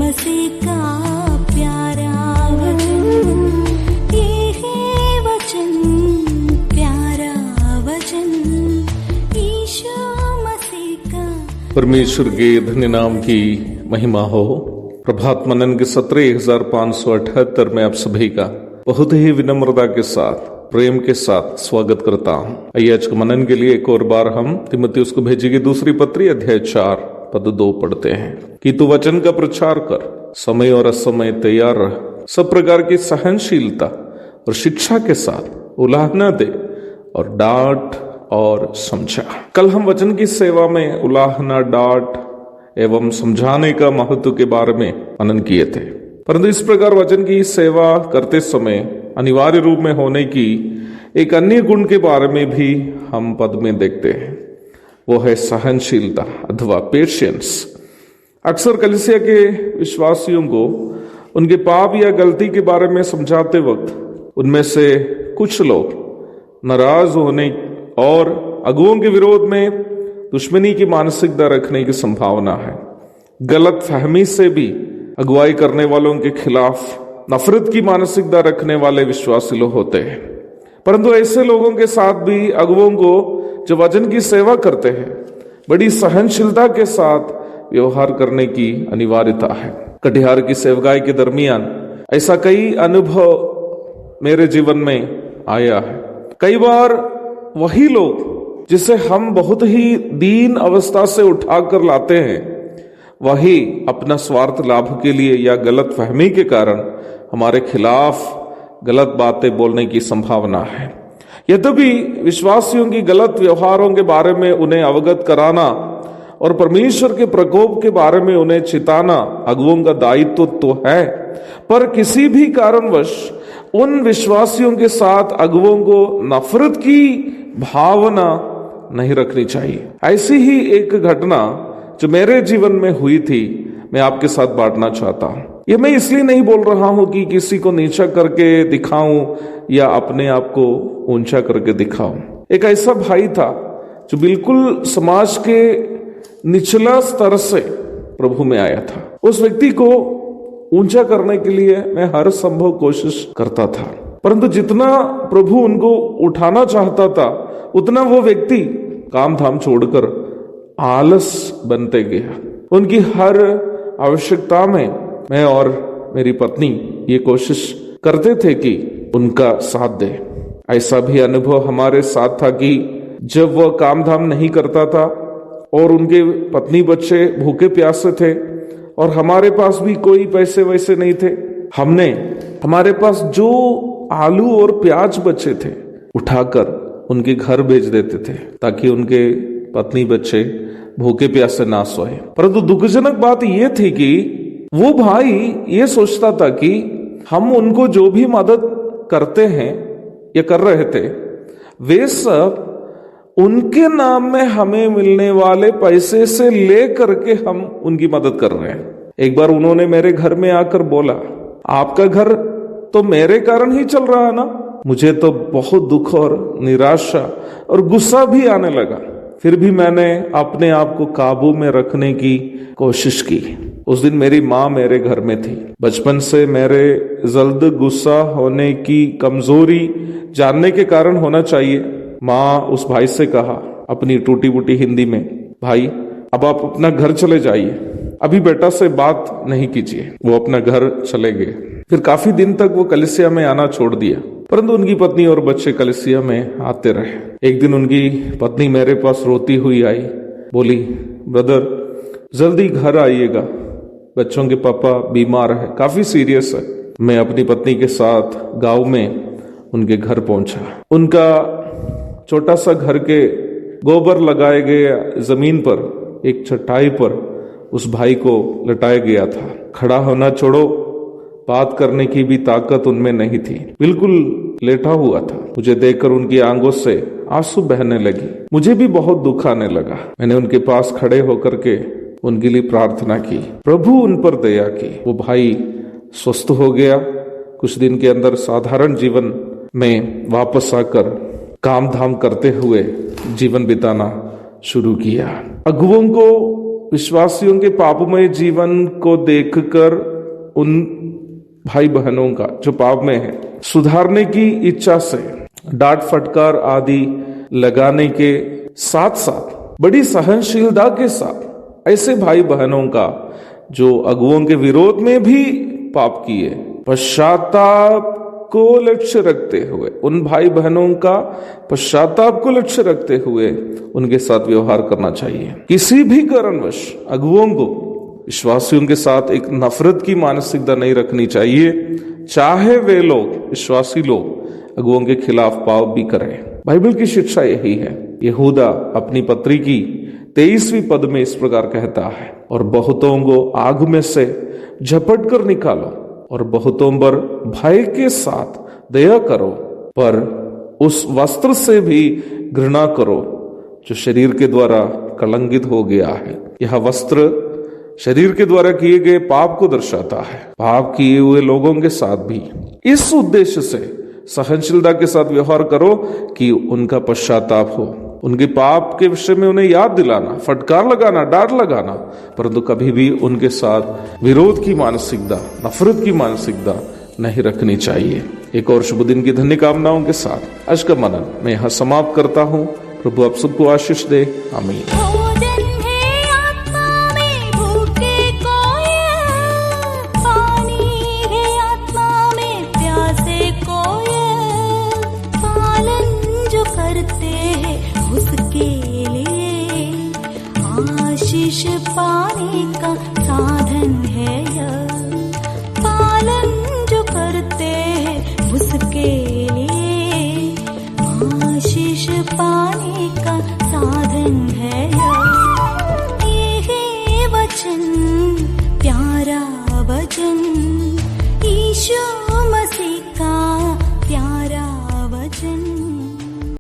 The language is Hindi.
मसीह का प्यारा वचन, ये है वचन, प्यारा वचन, यीशु मसीह का। परमेश्वर के धन्य नाम की महिमा हो। प्रभात मनन के 17,578 में आप सभी का बहुत ही विनम्रता के साथ, प्रेम के साथ स्वागत करता हूं। आइए आज के मनन के लिए एक और बार हम तीमुथियुस को भेजी गई दूसरी पत्री अध्याय 4 पद 2 पढ़ते हैं कि तू वचन का प्रचार कर, समय और असमय तैयार रह, सब प्रकार की सहनशीलता और शिक्षा के साथ उलाहना दे और डांट और समझा। कल हम वचन की सेवा में उलाहना, डांट एवं समझाने का महत्व के बारे में मनन किए थे। परंतु इस प्रकार वचन की सेवा करते समय अनिवार्य रूप में होने की एक अन्य गुण के बारे में भी हम पद में देखते हैं, वो है सहनशीलता अथवा पेशेंस। अक्सर कलीसिया के विश्वासियों को उनके पाप या गलती के बारे में समझाते वक्त उनमें से कुछ लोग नाराज होने और अगुओं के विरोध में दुश्मनी की मानसिकता रखने की संभावना है। गलत फहमी से भी अगुवाई करने वालों के खिलाफ नफरत की मानसिकता रखने वाले विश्वासी लोग होते हैं। परंतु ऐसे लोगों के साथ भी अगुओं को जो वचन की सेवा करते हैं, बड़ी सहनशीलता के साथ व्यवहार करने की अनिवार्यता है। कटिहार की सेवकाई के दरमियान ऐसा कई अनुभव मेरे जीवन में आया है। कई बार वही लोग जिसे हम बहुत ही दीन अवस्था से उठाकर लाते हैं, वही अपना स्वार्थ लाभ के लिए या गलत फहमी के कारण हमारे खिलाफ गलत बातें बोलने की संभावना है। यद्यपि विश्वासियों की गलत व्यवहारों के बारे में उन्हें अवगत कराना और परमेश्वर के प्रकोप के बारे में उन्हें चिताना अगुओं का दायित्व तो है, पर किसी भी कारणवश उन विश्वासियों के साथ अगुओं को नफरत की भावना नहीं रखनी चाहिए। ऐसी ही एक घटना जो मेरे जीवन में हुई थी, मैं आपके साथ बांटना चाहता हूं। ये मैं इसलिए नहीं बोल रहा हूं कि किसी को नीचा करके दिखाऊं या अपने आप को ऊंचा करके दिखाऊं। एक ऐसा भाई था जो बिल्कुल समाज के निचला स्तर से प्रभु में आया था। उस व्यक्ति को ऊंचा करने के लिए मैं हर संभव कोशिश करता था, परंतु जितना प्रभु उनको उठाना चाहता था, उतना वो व्यक्ति काम धाम छोड़कर आलस बनते गया। उनकी हर आवश्यकता में मैं और मेरी पत्नी ये कोशिश करते थे कि उनका साथ दे। ऐसा भी अनुभव हमारे साथ था कि जब वह काम धाम नहीं करता था और उनके पत्नी बच्चे भूखे प्यासे थे और हमारे पास भी कोई पैसे वैसे नहीं थे, हमने हमारे पास जो आलू और प्याज बचे थे उठाकर उनके घर भेज देते थे ताकि उनके पत्नी बच्चे भूखे प्यासे ना सोए। परंतु दुखजनक बात यह थी कि वो भाई ये सोचता था कि हम उनको जो भी मदद करते हैं या कर रहे थे, वे सब उनके नाम में हमें मिलने वाले पैसे से ले करके हम उनकी मदद कर रहे हैं। एक बार उन्होंने मेरे घर में आकर बोला, आपका घर तो मेरे कारण ही चल रहा है ना। मुझे तो बहुत दुख और निराशा और गुस्सा भी आने लगा। फिर भी मैंने अपने आप को काबू में रखने की कोशिश की। उस दिन मेरी माँ मेरे घर में थी। बचपन से मेरे जल्द गुस्सा होने की कमजोरी जानने के कारण होना चाहिए, माँ उस भाई से कहा अपनी टूटी फूटी हिंदी में, भाई अब आप अपना घर चले जाइए, अभी बेटा से बात नहीं कीजिए। वो अपना घर चले गए। फिर काफी दिन तक वो कलीसिया में आना छोड़ दिया, परंतु उनकी पत्नी और बच्चे कलीसिया में आते रहे। एक दिन उनकी पत्नी मेरे पास रोती हुई आई, बोली, ब्रदर जल्दी घर आइएगा, बच्चों के पापा बीमार है, काफी सीरियस है। मैं अपनी पत्नी के साथ गांव में उनके घर पहुंचा। उनका छोटा सा घर के गोबर लगाए गए जमीन पर एक चटाई पर उस भाई को लटाया गया था। खड़ा होना छोड़ो, बात करने की भी ताकत उनमें नहीं थी, बिल्कुल लेटा हुआ था। मुझे देखकर उनकी आंखों से आंसू बहने लगी। मुझे भी बहुत दुख आने लगा। मैंने उनके पास खड़े होकर के उनके लिए प्रार्थना की, प्रभु उन पर दया की। वो भाई स्वस्थ हो गया। कुछ दिन के अंदर साधारण जीवन में वापस आकर काम धाम करते हुए जीवन बिताना शुरू किया। अगुओं को विश्वासियों के पापमय जीवन को देखकर उन भाई बहनों का जो पाप में है सुधारने की इच्छा से डांट फटकार आदि लगाने के साथ साथ बड़ी सहनशीलता के साथ ऐसे भाई बहनों का जो अगुओं के विरोध में भी पाप किए पश्चाताप को लक्ष्य रखते हुए, उन भाई बहनों का पश्चाताप को लक्ष्य रखते हुए उनके साथ व्यवहार करना चाहिए। किसी भी कारणवश अगुओं को विश्वासियों के साथ एक नफरत की मानसिकता नहीं रखनी चाहिए, चाहे वे लोग विश्वासी लोग अगुओं के खिलाफ पाप भी करें। बाइबल की शिक्षा यही है। यहूदा अपनी पत्री की 23वीं पद में इस प्रकार कहता है, और बहुतों को आग में से झपट कर निकालो और बहुतों पर भय के साथ दया करो, पर उस वस्त्र से भी घृणा करो जो शरीर के द्वारा कलंकित हो गया है। यह वस्त्र शरीर के द्वारा किए गए पाप को दर्शाता है। पाप किए हुए लोगों के साथ भी इस उद्देश्य से सहनशीलता के साथ व्यवहार करो कि उनका पश्चाताप हो, उनके पाप के विषय में उन्हें याद दिलाना, फटकार लगाना, डांट लगाना, परंतु कभी भी उनके साथ विरोध की मानसिकता, नफरत की मानसिकता नहीं रखनी चाहिए। एक और शुभ दिन की धन्य कामनाओं के साथ आज का मनन मैं यहाँ समाप्त करता हूँ। प्रभु आप सबको आशीष दे। आमीन। आशीष पाने का साधन है यह, पालन जो करते हैं उसके लिए आशीष पाने का साधन है यह। ये वचन प्यारा वचन, यीशु मसीह का प्यारा